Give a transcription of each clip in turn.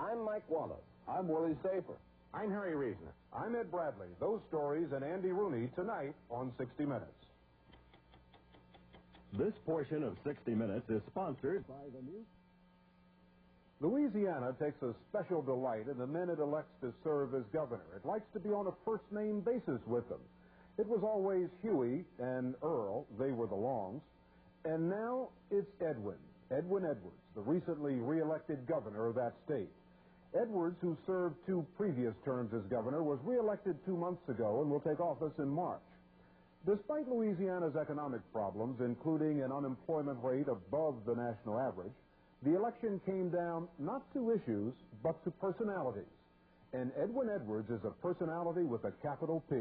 I'm Mike Wallace. I'm Willie Safer. I'm Harry Reasoner. I'm Ed Bradley. Those stories and Andy Rooney tonight on 60 Minutes. This portion of 60 Minutes is sponsored by the new... Louisiana takes a special delight in the men it elects to serve as governor. It likes to be on a first-name basis with them. It was always Huey and Earl. They were the Longs. And now it's Edwin Edwards, the recently re-elected governor of that state. Edwards, who served 2 previous terms as governor, was re-elected 2 months ago and will take office in March. Despite Louisiana's economic problems, including an unemployment rate above the national average, the election came down not to issues, but to personalities. And Edwin Edwards is a personality with a capital P.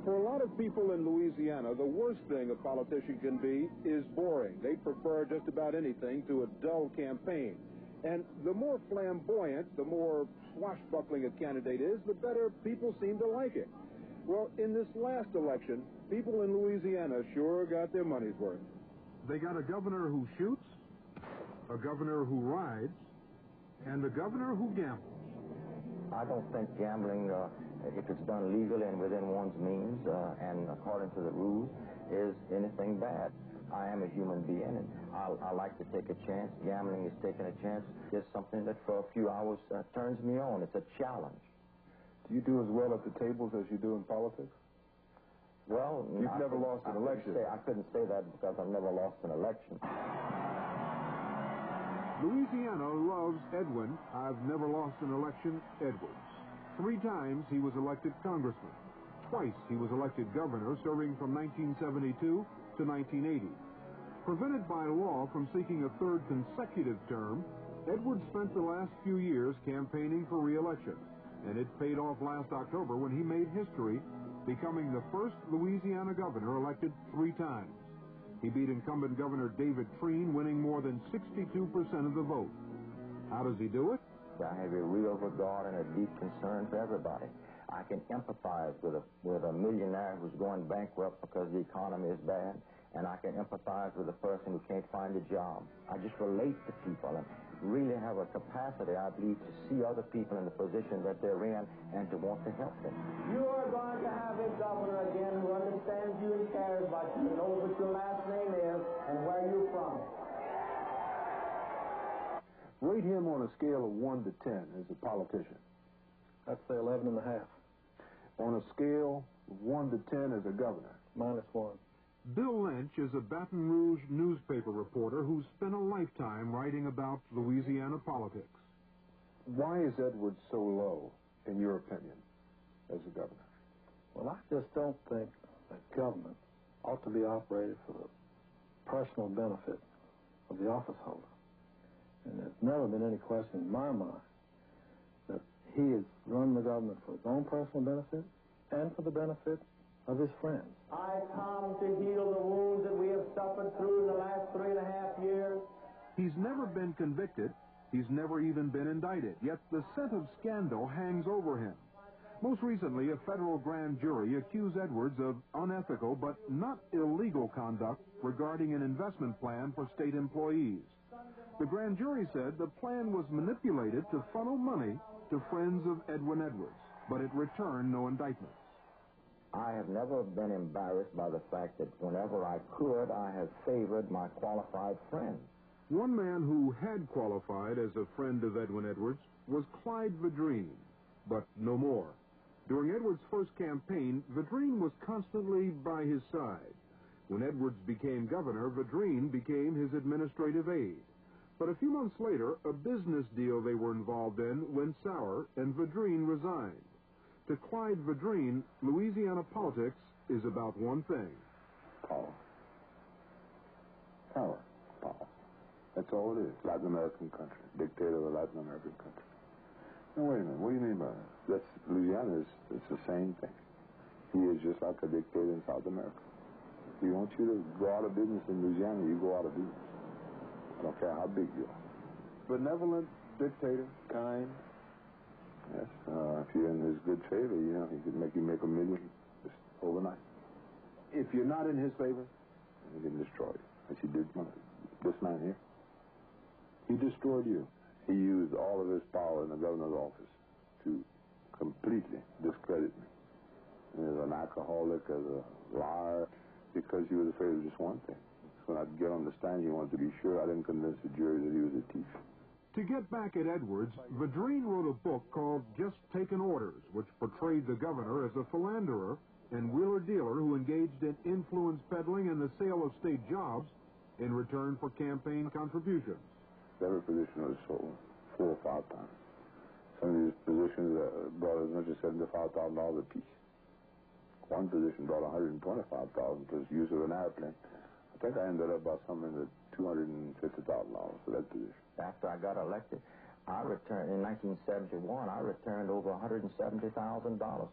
For a lot of people in Louisiana, the worst thing a politician can be is boring. They prefer just about anything to a dull campaign. And the more flamboyant, the more swashbuckling a candidate is, the better people seem to like it. Well, in this last election, people in Louisiana sure got their money's worth. They got a governor who shoots, a governor who rides, and a governor who gambles. I don't think gambling, if it's done legally and within one's means and according to the rules, is anything bad. I am a human being, and I like to take a chance. Gambling is taking a chance. It's something that for a few hours turns me on. It's a challenge. Do you do as well at the tables as you do in politics? Well, you've never lost an election. I couldn't say that because I've never lost an election. Louisiana loves Edwin. I've never lost an election, Edwards. 3 times he was elected congressman. Twice he was elected governor, serving from 1972 to 1980. Prevented by law from seeking a 3rd consecutive term, Edwards spent the last few years campaigning for re-election, and it paid off last October when he made history, becoming the first Louisiana governor elected 3 times. He beat incumbent Governor David Treen, winning more than 62% of the vote. How does he do it? I have a real regard and a deep concern for everybody. I can empathize with a millionaire who's going bankrupt because the economy is bad, and I can empathize with a person who can't find a job. I just relate to people and really have a capacity, I believe, to see other people in the position that they're in and to want to help them. You are going to have a governor again who understands you and cares about you, knows what your last name is and where you're from. Rate him on a scale of 1 to 10 as a politician. I'd say 11.5. On a scale of 1 to 10 as a governor. -1. Bill Lynch is a Baton Rouge newspaper reporter who's spent a lifetime writing about Louisiana politics. Why is Edwards so low, in your opinion, as a governor? Well, I just don't think that government ought to be operated for the personal benefit of the office holder. And there's never been any question in my mind that he has run the government for his own personal benefit and for the benefit of his friends. I come to heal the wounds that we have suffered through in the last 3.5 years. He's never been convicted. He's never even been indicted. Yet the scent of scandal hangs over him. Most recently, a federal grand jury accused Edwards of unethical but not illegal conduct regarding an investment plan for state employees. The grand jury said the plan was manipulated to funnel money to friends of Edwin Edwards, but it returned no indictments. I have never been embarrassed by the fact that whenever I could, I have favored my qualified friends. One man who had qualified as a friend of Edwin Edwards was Clyde Vadrine, but no more. During Edwards' first campaign, Vadrine was constantly by his side. When Edwards became governor, Vadrine became his administrative aide. But a few months later, a business deal they were involved in went sour, and Vadrine resigned. To Clyde Vadrine, Louisiana politics is about one thing. Power. Power. Power. That's all it is. Latin American country. Dictator of a Latin American country. Now, wait a minute. What do you mean by that? That's Louisiana. It's the same thing. He is just like a dictator in South America. If he wants you to go out of business in Louisiana, you go out of business. I don't care how big you are. Benevolent dictator, kind. Yes, if you're in his good favor, you know, he could make you make $1 million just overnight. If you're not in his favor, he can destroy you, as he did this man here. He destroyed you. He used all of his power in the governor's office to completely discredit me as an alcoholic, as a liar, because he was afraid of just one thing. When I'd get on the stand, he wanted to be sure I didn't convince the jury that he was a thief. To get back at Edwards, Vadrine wrote a book called Just Taking Orders, which portrayed the governor as a philanderer and wheeler-dealer who engaged in influence peddling and the sale of state jobs in return for campaign contributions. Every position was sold 4 or 5 times. Some of these positions brought as much as $75,000 a piece. One position brought $125,000 plus use of an airplane. I think I ended up by something like $250,000 for that position. After I got elected, I returned, in 1971, I returned over $170,000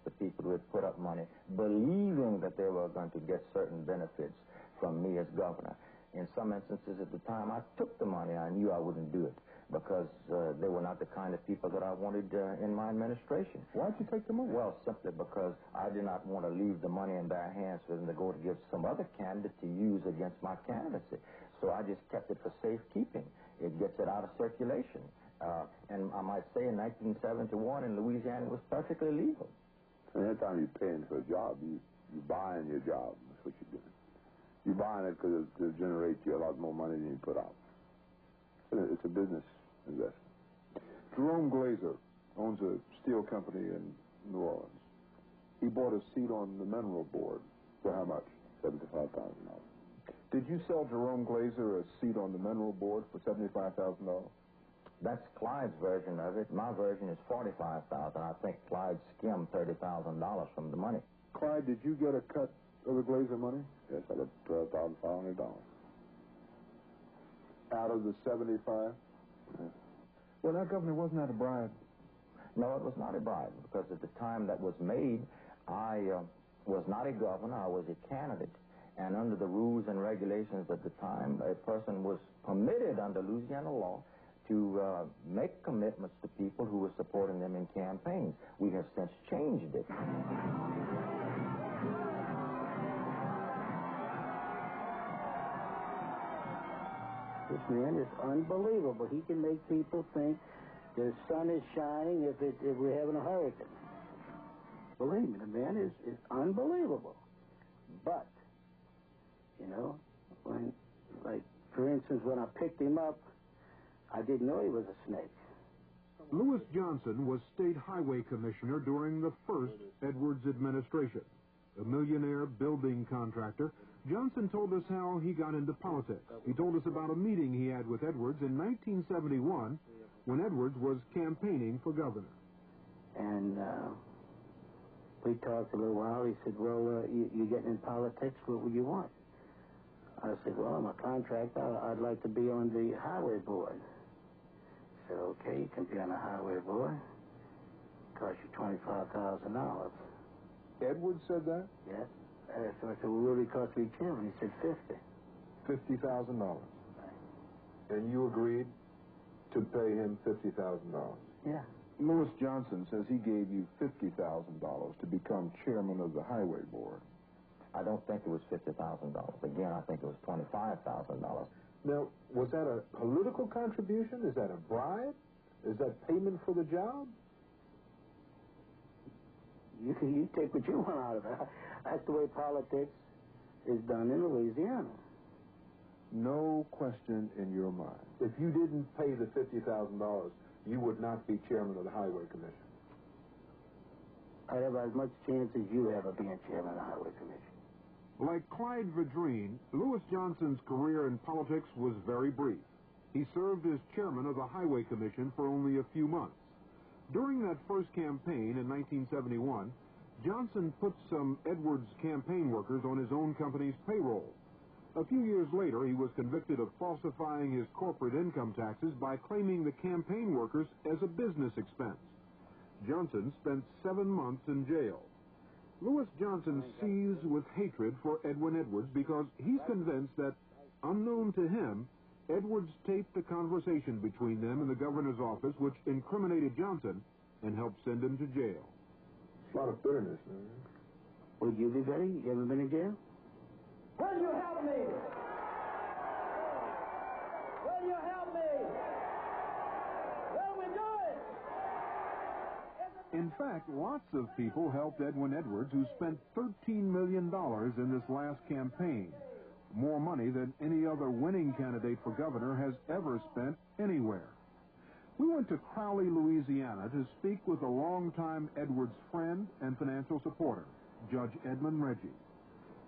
to people who had put up money, believing that they were going to get certain benefits from me as governor. In some instances at the time, I took the money. I knew I wouldn't do it because they were not the kind of people that I wanted in my administration. Why'd you take the money? Well, simply because I did not want to leave the money in their hands for them to go to give some other candidate to use against my candidacy. So I just kept it for safekeeping. It gets it out of circulation. And I might say in 1971 in Louisiana, it was perfectly legal. So anytime you're paying for a job, you're buying your job. That's what you're doing. You're buying it because it'll generate you a lot more money than you put out. It's a business investment. Jerome Glazer owns a steel company in New Orleans. He bought a seat on the mineral board. For how much? $75,000. Did you sell Jerome Glazer a seat on the mineral board for $75,000? That's Clyde's version of it. My version is $45,000. I think Clyde skimmed $30,000 from the money. Clyde, did you get a cut of the Glazer money? Yes, I got $12,500. Out of the 75? Yeah. Well, now, Governor, wasn't that a bribe? No, it was not a bribe, because at the time that was made, I was not a governor, I was a candidate. And under the rules and regulations at the time, a person was permitted under Louisiana law to make commitments to people who were supporting them in campaigns. We have since changed it. This man is unbelievable. He can make people think the sun is shining if we're having a hurricane. Believe me, the man is unbelievable. But, you know, when, like, for instance, when I picked him up, I didn't know he was a snake. Lewis Johnson was state highway commissioner during the first Edwards administration. A millionaire building contractor, Johnson told us how he got into politics. He told us about a meeting he had with Edwards in 1971 when Edwards was campaigning for governor. And we talked a little while. He said, well, you're getting in politics. What would you want? I said, well, I'm a contractor. I'd like to be on the highway board. He said, okay, you can be on the highway board. Cost you $25,000. Edwards said that? Yes. So I said, well, what would it cost me chairman? He said, $50,000. $50,000. And you agreed to pay him $50,000? Yeah. Lewis Johnson says he gave you $50,000 to become chairman of the highway board. I don't think it was $50,000. Again, I think it was $25,000. Now, was that a political contribution? Is that a bribe? Is that payment for the job? You take what you want out of it. That's the way politics is done in Louisiana. No question in your mind. If you didn't pay the $50,000, you would not be chairman of the Highway Commission. I'd have as much chance as you have of being chairman of the Highway Commission. Like Clyde Vadrine, Lewis Johnson's career in politics was very brief. He served as chairman of the Highway Commission for only a few months. During that first campaign in 1971, Johnson put some Edwards campaign workers on his own company's payroll. A few years later, he was convicted of falsifying his corporate income taxes by claiming the campaign workers as a business expense. Johnson spent 7 months in jail. Lewis Johnson seethes with hatred for Edwin Edwards because he's convinced that, unknown to him, Edwards taped a conversation between them in the governor's office which incriminated Johnson and helped send him to jail. A lot of bitterness, man. Would you be ready? You ever been in jail? Will you help me? Will you help me? In fact, lots of people helped Edwin Edwards, who spent $13 million in this last campaign, more money than any other winning candidate for governor has ever spent anywhere. We went to Crowley, Louisiana, to speak with a longtime Edwards friend and financial supporter, Judge Edmund Reggie.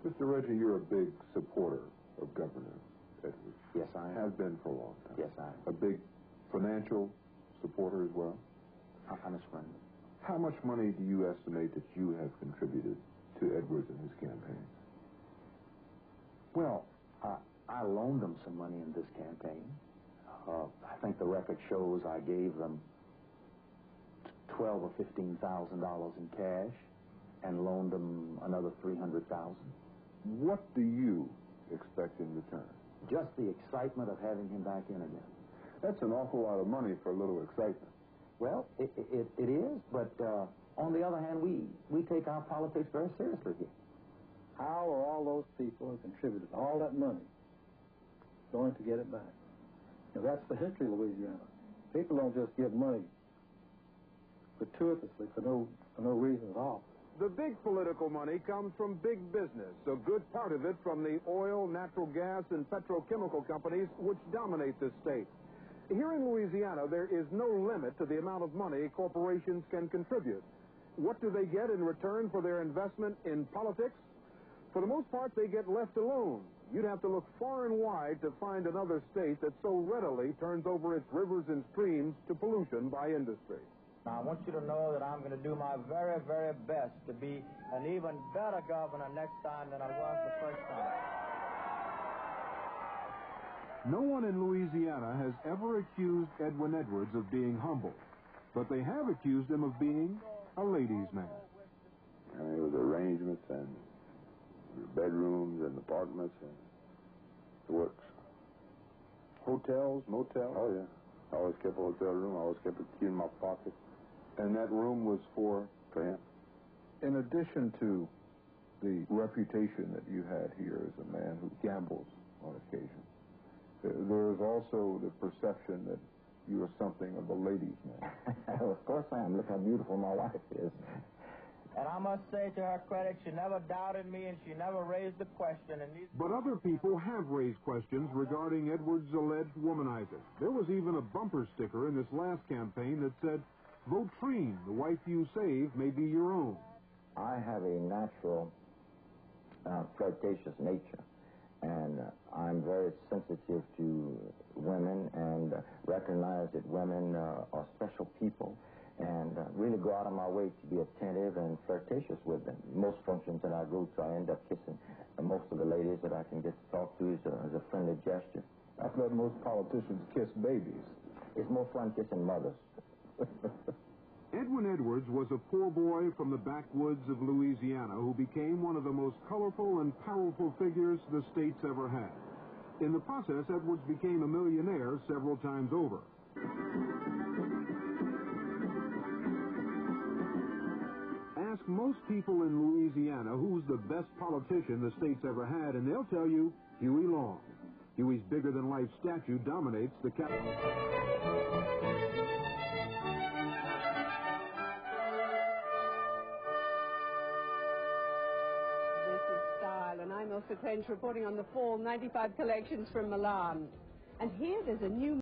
Mr. Reggie, you're a big supporter of Governor Edwards. Yes, I am. Have been for a long time. Yes, I am. A big financial supporter as well? I'm his friend. How much money do you estimate that you have contributed to Edwards in his campaign? Well, I loaned them some money in this campaign. I think the record shows I gave them $12,000 or $15,000 in cash and loaned them another $300,000. What do you expect in return? Just the excitement of having him back in again. That's an awful lot of money for a little excitement. Well, it is, but on the other hand, we take our politics very seriously here. How are all those people who contributed all that money going to get it back? Now, that's the history of Louisiana. People don't just give money gratuitously for no reason at all. The big political money comes from big business, a good part of it from the oil, natural gas, and petrochemical companies which dominate this state. Here in Louisiana, there is no limit to the amount of money corporations can contribute. What do they get in return for their investment in politics? For the most part, they get left alone. You'd have to look far and wide to find another state that so readily turns over its rivers and streams to pollution by industry. Now, I want you to know that I'm going to do my very, very best to be an even better governor next time than I was the first time. No one in Louisiana has ever accused Edwin Edwards of being humble, but they have accused him of being a ladies' man. It was arrangements and bedrooms and apartments and the works. Hotels, motels. Oh, yeah. I always kept a hotel room. I always kept a key in my pocket. And that room was for him. In addition to the reputation that you had here as a man who gambles on occasion, there is also the perception that you are something of a ladies' man. Of course I am. Look how beautiful my wife is. And I must say to her credit, she never doubted me and she never raised the question. But other people have raised questions regarding Edwards' alleged womanizing. There was even a bumper sticker in this last campaign that said, "Vote Treen, the wife you save may be your own." I have a natural flirtatious nature, and I'm very sensitive to women and recognize that women are special people, and really go out of my way to be attentive and flirtatious with them. Most functions that I go to, I end up kissing most of the ladies that I can get to talk to as a friendly gesture. I've let most politicians kiss babies. It's more fun kissing mothers. Edwin Edwards was a poor boy from the backwoods of Louisiana who became one of the most colorful and powerful figures the state's ever had. In the process, Edwards became a millionaire several times over. Ask most people in Louisiana who's the best politician the state's ever had, and they'll tell you Huey Long. Huey's bigger-than-life statue dominates the capital. This is Style, and I'm Elsa Trench reporting on the fall '95 collections from Milan. And here there's a new